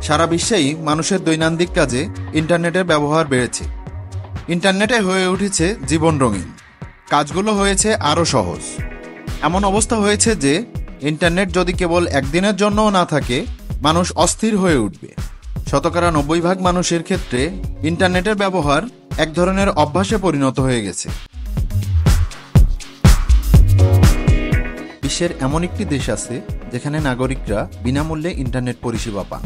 সারা বিশ্বেই মানুষের দৈনন্দিন কাজে ইন্টারনেটের ব্যবহার বেড়েছে। ইন্টারনেটে হয়ে উঠেছে জীবন রঙিন, কাজগুলো হয়েছে আরও সহজ। এমন অবস্থা হয়েছে যে ইন্টারনেট যদি কেবল একদিনের জন্যও না থাকে, মানুষ অস্থির হয়ে উঠবে। 90% মানুষের ক্ষেত্রে ইন্টারনেটের ব্যবহার এক ধরনের অভ্যাসে পরিণত হয়ে গেছে। বিশ্বের এমন একটি দেশ আছে যেখানে নাগরিকরা বিনামূল্যে ইন্টারনেট পরিষেবা পান।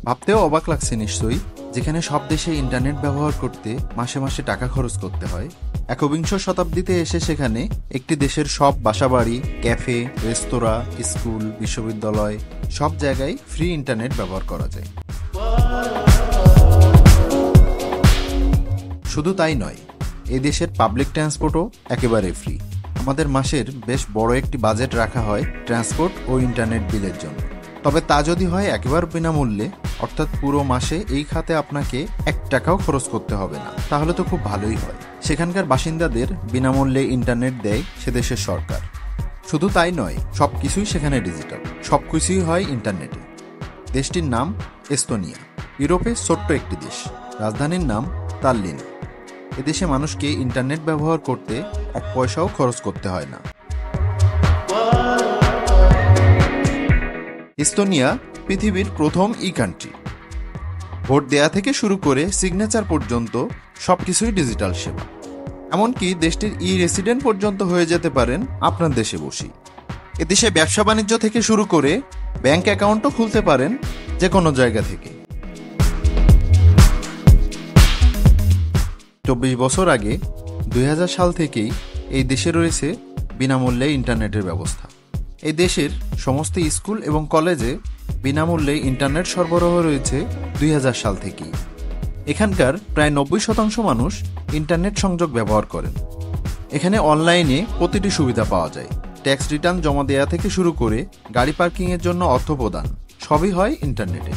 ভাবতেও অবাক লাগছে নিশ্চয়ই, যেখানে সব দেশে ইন্টারনেট ব্যবহার করতে মাসে মাসে টাকা খরচ করতে হয়। 21 শতাব্দীতে এসে সেখানে একটি দেশের সব বাসাবাড়ি, ক্যাফে, রেস্তোরাঁ, স্কুল, বিশ্ববিদ্যালয় সব জায়গায় ফ্রি ইন্টারনেট ব্যবহার করা যায়। শুধু তাই নয়, এই দেশের পাবলিক ট্রান্সপোর্টও একেবারে ফ্রি। আমাদের মাসের বেশ বড় একটি বাজেট রাখা হয় ট্রান্সপোর্ট ও ইন্টারনেট বিলের জন্য। তবে তা যদি হয় একেবারে বিনামূল্যে, অর্থাৎ পুরো মাসে এই খাতে আপনাকে 1 টাকাও খরচ করতে হবে না, তাহলে তো খুব ভালোই হয়। সেখানকার বাসিন্দাদের বিনামূল্যে ইন্টারনেট দেয় সে দেশের সরকার। শুধু তাই নয়, সব কিছুই সেখানে ডিজিটাল, সব কিছুই হয় ইন্টারনেটে। দেশটির নাম এস্তোনিয়া, ইউরোপের ছোট্ট একটি দেশ। রাজধানীর নাম তাল্লিন। এদেশে মানুষকে ইন্টারনেট ব্যবহার করতে 1 পয়সাও খরচ করতে হয় না। এস্তোনিয়া পৃথিবীর প্রথম কান্ট্রি। ভোট দেয়া থেকে শুরু করে সিগনেচার পর্যন্ত সবকিছুই ডিজিটাল সেবা। এমনকি দেশটির রেসিডেন্ট পর্যন্ত হয়ে যেতে পারেন আপনার দেশে বসেই। এদেশে ব্যবসা বাণিজ্য থেকে শুরু করে ব্যাংক অ্যাকাউন্টও খুলতে পারেন যে কোনো জায়গা থেকে। 24 বছর আগে 2000 সাল থেকেই এই দেশে রয়েছে বিনামূল্যে ইন্টারনেটের ব্যবস্থা। এই দেশের সমস্ত স্কুল এবং কলেজে বিনামূল্যে ইন্টারনেট সরবরাহ রয়েছে 2000 সাল থেকেই। এখানকার প্রায় 90% মানুষ ইন্টারনেট সংযোগ ব্যবহার করেন। এখানে অনলাইনে প্রতিটি সুবিধা পাওয়া যায়। ট্যাক্স রিটার্ন জমা দেওয়া থেকে শুরু করে গাড়ি পার্কিংয়ের জন্য অর্থ প্রদান সবই হয় ইন্টারনেটে।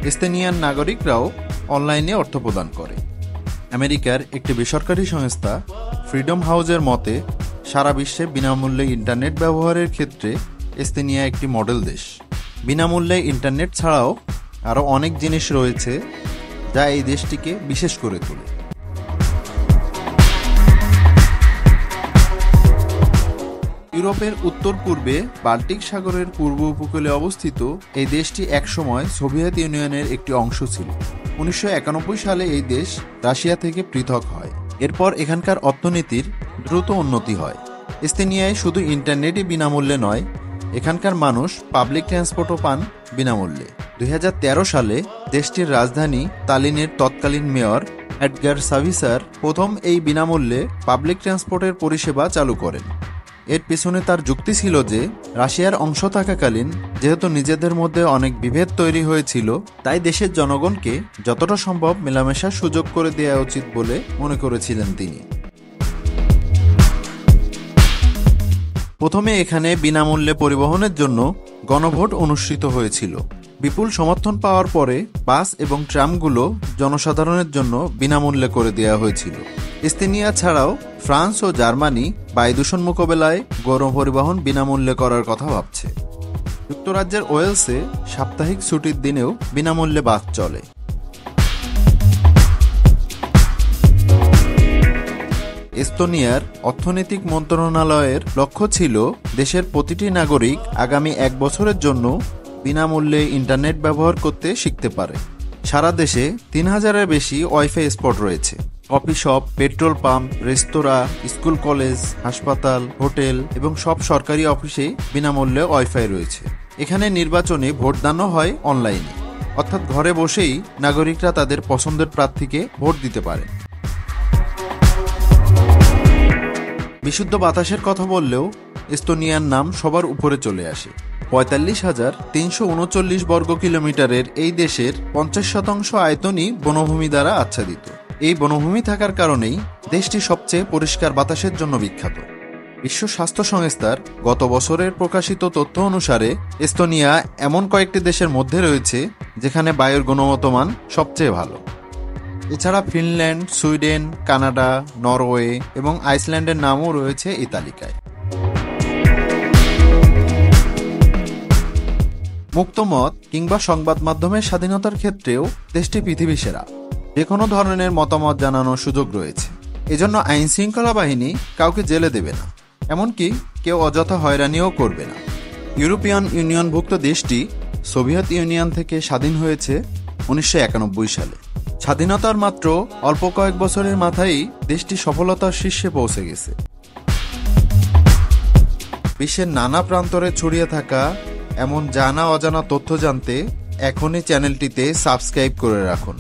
এস্তোনিয়ান নাগরিকরাও অনলাইনে অর্থ প্রদান করে। আমেরিকার একটি বেসরকারি সংস্থা ফ্রিডম হাউসের মতে, সারা বিশ্বে বিনামূল্যে ইন্টারনেট ব্যবহারের ক্ষেত্রে এস্তোনিয়া একটি মডেল দেশ। বিনামূল্যে ইন্টারনেট ছাড়াও আরও অনেক জিনিস রয়েছে যা এই দেশটিকে বিশেষ করে তোলে। ইউরোপের উত্তর পূর্বে বাল্টিক সাগরের পূর্ব উপকূলে অবস্থিত এই দেশটি একসময় সোভিয়েত ইউনিয়নের একটি অংশ ছিল। 1991 সালে এই দেশ রাশিয়া থেকে পৃথক হয়। এরপর এখানকার অর্থনীতির দ্রুত উন্নতি হয়। এস্তোনিয়ায় শুধু ইন্টারনেটই বিনামূল্যে নয়, এখানকার মানুষ পাবলিক ট্রান্সপোর্টও পান বিনামূল্যে। 2013 সালে দেশটির রাজধানী তালিনের তৎকালীন মেয়র এডগার সাভিসার প্রথম এই বিনামূল্যে পাবলিক ট্রান্সপোর্টের পরিষেবা চালু করেন। এর পেছনে তার যুক্তি ছিল যে রাশিয়ার অংশ থাকাকালীন যেহেতু নিজেদের মধ্যে অনেক বিভেদ তৈরি হয়েছিল, তাই দেশের জনগণকে যতটা সম্ভব মেলামেশার সুযোগ করে দেওয়া উচিত বলে মনে করেছিলেন তিনি। প্রথমে এখানে বিনামূল্যে পরিবহনের জন্য গণভোট অনুষ্ঠিত হয়েছিল। বিপুল সমর্থন পাওয়ার পরে বাস এবং ট্রামগুলো জনসাধারণের জন্য বিনামূল্যে করে দেওয়া হয়েছিল। এস্তোনিয়া ছাড়াও ফ্রান্স ও জার্মানি বায়ু দূষণ মোকাবেলায় গণপরিবহন বিনামূল্যে করার কথা ভাবছে। যুক্তরাজ্যের ওয়েলসে সাপ্তাহিক ছুটির দিনেও বিনামূল্যে বাস চলে। এস্তোনিয়ার অর্থনৈতিক মন্ত্রণালয়ের লক্ষ্য ছিল দেশের প্রতিটি নাগরিক আগামী 1 বছরের জন্য বিনামূল্যে ইন্টারনেট ব্যবহার করতে শিখতে পারে। সারা দেশে 3000-এর বেশি ওয়াইফাই স্পট রয়েছে। কফি শপ, পেট্রোল পাম্প, রেস্তোরাঁ, স্কুল, কলেজ, হাসপাতাল, হোটেল এবং সব সরকারি অফিসে বিনামূল্যে ওয়াইফাই রয়েছে। এখানে নির্বাচনে ভোটদানও হয় অনলাইনে, অর্থাৎ ঘরে বসেই নাগরিকরা তাদের পছন্দের প্রার্থীকে ভোট দিতে পারে। বিশুদ্ধ বাতাসের কথা বললেও এস্তোনিয়ার নাম সবার উপরে চলে আসে। 45,339 বর্গ কিলোমিটারের এই দেশের 50% আয়তনই বনভূমি দ্বারা আচ্ছাদিত। এই বনভূমি থাকার কারণেই দেশটি সবচেয়ে পরিষ্কার বাতাসের জন্য বিখ্যাত। বিশ্ব স্বাস্থ্য সংস্থার গত বছরের প্রকাশিত তথ্য অনুসারে এস্তোনিয়া এমন কয়েকটি দেশের মধ্যে রয়েছে যেখানে বায়ুর গুণগত মান সবচেয়ে ভালো। এছাড়া ফিনল্যান্ড, সুইডেন, কানাডা, নরওয়ে এবং আইসল্যান্ডের নামও রয়েছে এই তালিকায়। মুক্ত মত কিংবা সংবাদ মাধ্যমের স্বাধীনতার ক্ষেত্রেও দেশটি পৃথিবী সেরা। যে কোনো ধরনের মতামত জানানোর সুযোগ রয়েছে। এজন্য আইন শৃঙ্খলা বাহিনী কাউকে জেলে দেবে না, এমনকি কেউ অযথা হয়রানিও করবে না। ইউরোপিয়ান ইউনিয়নভুক্ত দেশটি সোভিয়েত ইউনিয়ন থেকে স্বাধীন হয়েছে 1991 সালে। স্বাধীনতার মাত্র অল্প কয়েক বছরের মাথায় দেশটি সফলতার শীর্ষে পৌঁছে গেছে। বিশ্বের নানা প্রান্তরে ছড়িয়ে থাকা এমন জানা অজানা তথ্য জানতে এখনই চ্যানেলটিতে সাবস্ক্রাইব করে রাখুন।